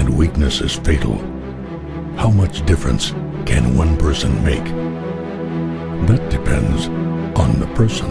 and weakness is fatal. How much difference can one person make? That depends on the person.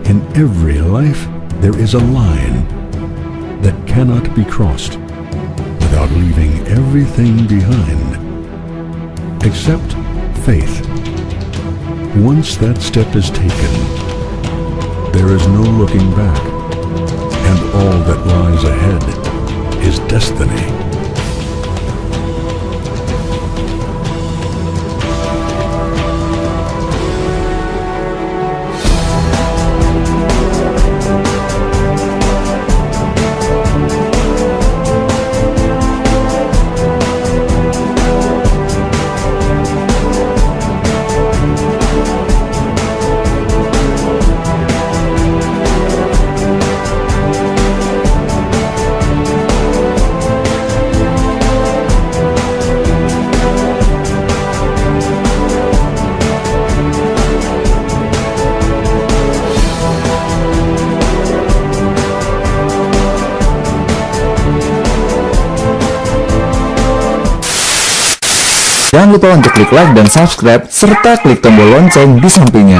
In every life, there is a line that cannot be crossed without leaving everything behind, except faith. Once that step is taken, there is no looking back, and all that lies ahead is destiny. Jangan lupa untuk klik like dan subscribe, serta klik tombol lonceng di sampingnya.